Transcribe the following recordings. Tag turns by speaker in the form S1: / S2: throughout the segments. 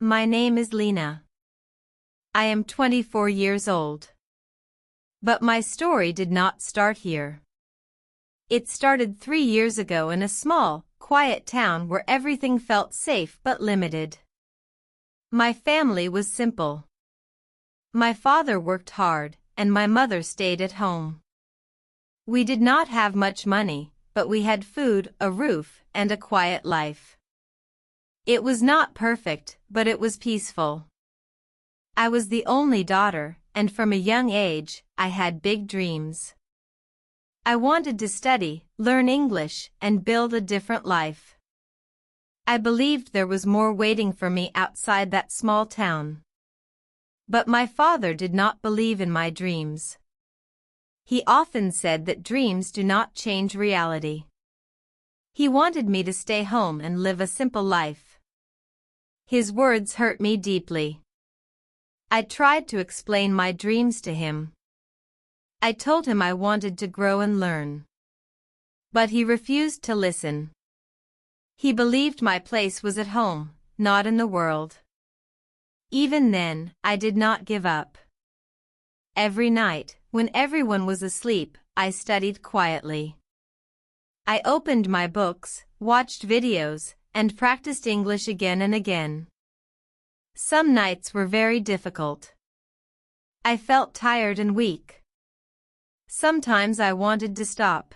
S1: My name is Lena. I am 24 years old. But my story did not start here. It started 3 years ago in a small, quiet town where everything felt safe but limited. My family was simple. My father worked hard, and my mother stayed at home. We did not have much money, but we had food, a roof, and a quiet life. It was not perfect, but it was peaceful. I was the only daughter, and from a young age, I had big dreams. I wanted to study, learn English, and build a different life. I believed there was more waiting for me outside that small town. But my father did not believe in my dreams. He often said that dreams do not change reality. He wanted me to stay home and live a simple life. His words hurt me deeply. I tried to explain my dreams to him. I told him I wanted to grow and learn. But he refused to listen. He believed my place was at home, not in the world. Even then, I did not give up. Every night, when everyone was asleep, I studied quietly. I opened my books, watched videos, and practiced English again and again. Some nights were very difficult. I felt tired and weak. Sometimes I wanted to stop.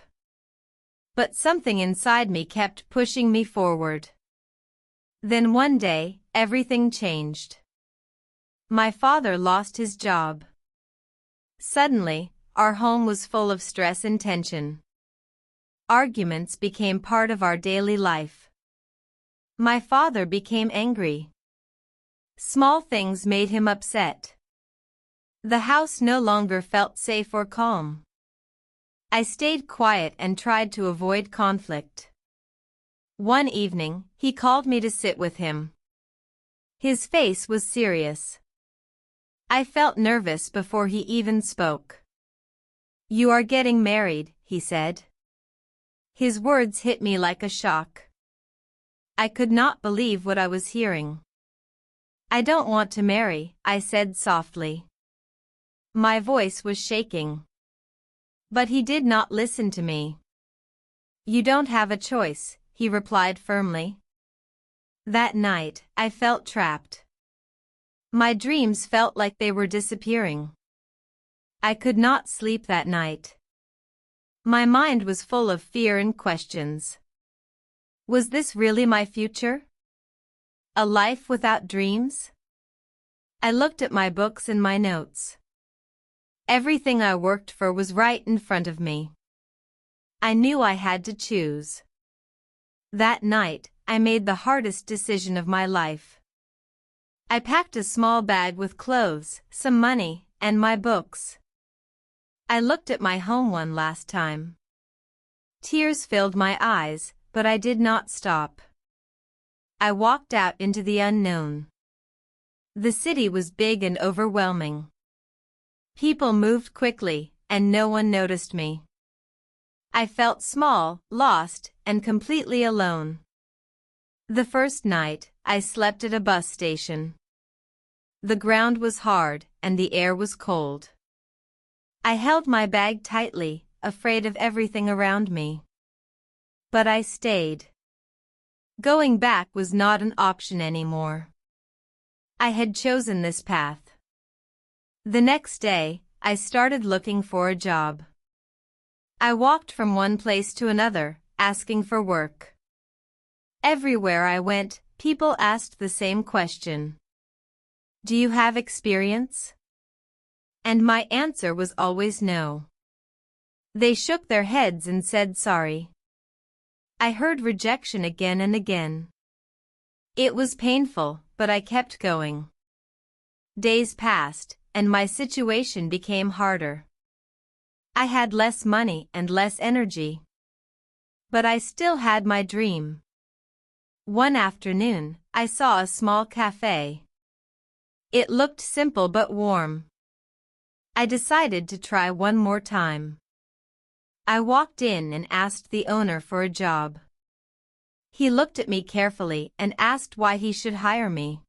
S1: But something inside me kept pushing me forward. Then one day, everything changed. My father lost his job. Suddenly, our home was full of stress and tension. Arguments became part of our daily life. My father became angry. Small things made him upset. The house no longer felt safe or calm. I stayed quiet and tried to avoid conflict. One evening, he called me to sit with him. His face was serious. I felt nervous before he even spoke. "You are getting married," he said. His words hit me like a shock. I could not believe what I was hearing. "I don't want to marry," I said softly. My voice was shaking. But he did not listen to me. "You don't have a choice," he replied firmly. That night, I felt trapped. My dreams felt like they were disappearing. I could not sleep that night. My mind was full of fear and questions. Was this really my future? A life without dreams? I looked at my books and my notes. Everything I worked for was right in front of me. I knew I had to choose. That night, I made the hardest decision of my life. I packed a small bag with clothes, some money, and my books. I looked at my home one last time. Tears filled my eyes, but I did not stop. I walked out into the unknown. The city was big and overwhelming. People moved quickly, and no one noticed me. I felt small, lost, and completely alone. The first night, I slept at a bus station. The ground was hard, and the air was cold. I held my bag tightly, afraid of everything around me. But I stayed. Going back was not an option anymore. I had chosen this path. The next day, I started looking for a job. I walked from one place to another, asking for work. Everywhere I went, people asked the same question. "Do you have experience?" And my answer was always no. They shook their heads and said sorry. I heard rejection again and again. It was painful, but I kept going. Days passed, and my situation became harder. I had less money and less energy. But I still had my dream. One afternoon, I saw a small cafe. It looked simple but warm. I decided to try one more time. I walked in and asked the owner for a job. He looked at me carefully and asked why he should hire me.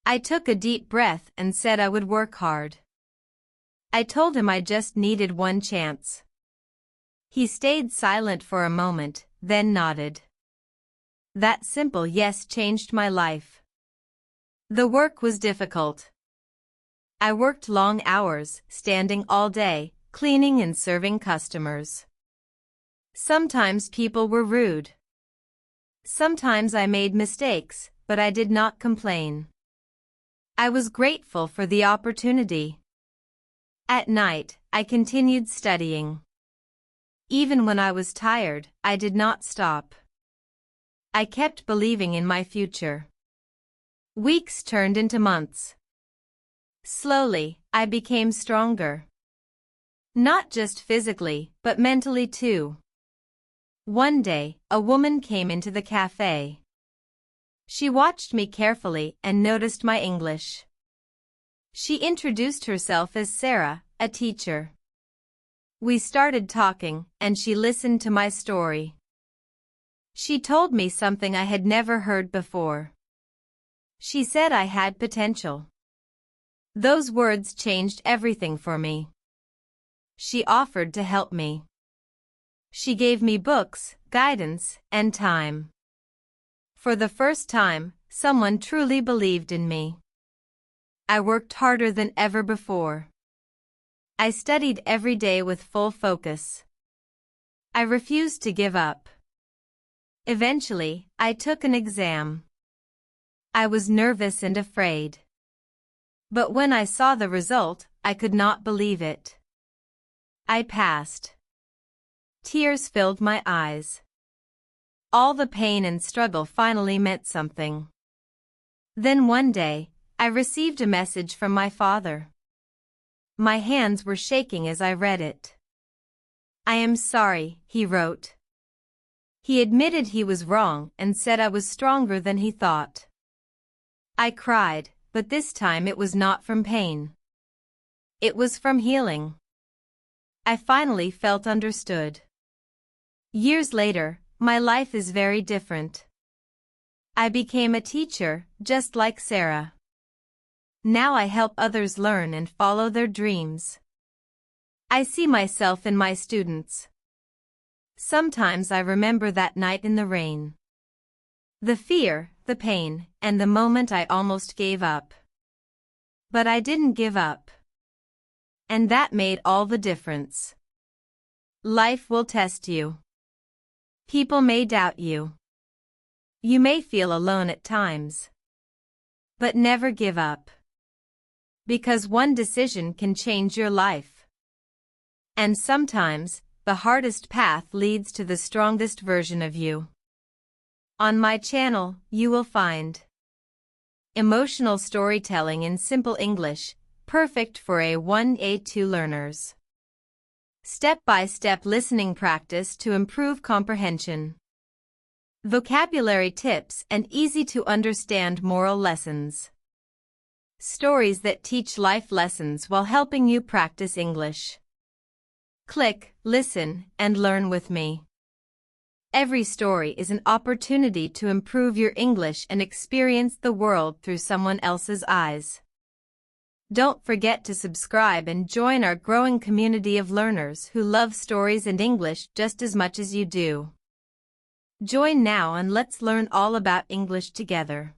S1: I took a deep breath and said I would work hard. I told him I just needed one chance. He stayed silent for a moment, then nodded. That simple yes changed my life. The work was difficult. I worked long hours, standing all day, cleaning and serving customers. Sometimes people were rude. Sometimes I made mistakes, but I did not complain. I was grateful for the opportunity. At night, I continued studying. Even when I was tired, I did not stop. I kept believing in my future. Weeks turned into months. Slowly, I became stronger. Not just physically, but mentally too. One day, a woman came into the cafe. She watched me carefully and noticed my English. She introduced herself as Sarah, a teacher. We started talking, and she listened to my story. She told me something I had never heard before. She said I had potential. Those words changed everything for me. She offered to help me. She gave me books, guidance, and time. For the first time, someone truly believed in me. I worked harder than ever before. I studied every day with full focus. I refused to give up. Eventually, I took an exam. I was nervous and afraid. But when I saw the result, I could not believe it. I passed. Tears filled my eyes. All the pain and struggle finally meant something. Then one day, I received a message from my father. My hands were shaking as I read it. "I am sorry," he wrote. He admitted he was wrong and said I was stronger than he thought. I cried, but this time it was not from pain. It was from healing. I finally felt understood. Years later, my life is very different. I became a teacher, just like Sarah. Now I help others learn and follow their dreams. I see myself in my students. Sometimes I remember that night in the rain. The fear, the pain, and the moment I almost gave up. But I didn't give up. And that made all the difference. Life will test you. People may doubt you. You may feel alone at times. But never give up. Because one decision can change your life. And sometimes, the hardest path leads to the strongest version of you. On my channel, you will find emotional storytelling in simple English, perfect for A1, A2 learners. Step-by-step listening practice to improve comprehension. Vocabulary tips and easy-to-understand moral lessons. Stories that teach life lessons while helping you practice English. Click, listen, and learn with me. Every story is an opportunity to improve your English and experience the world through someone else's eyes. Don't forget to subscribe and join our growing community of learners who love stories and English just as much as you do. Join now and let's learn all about English together.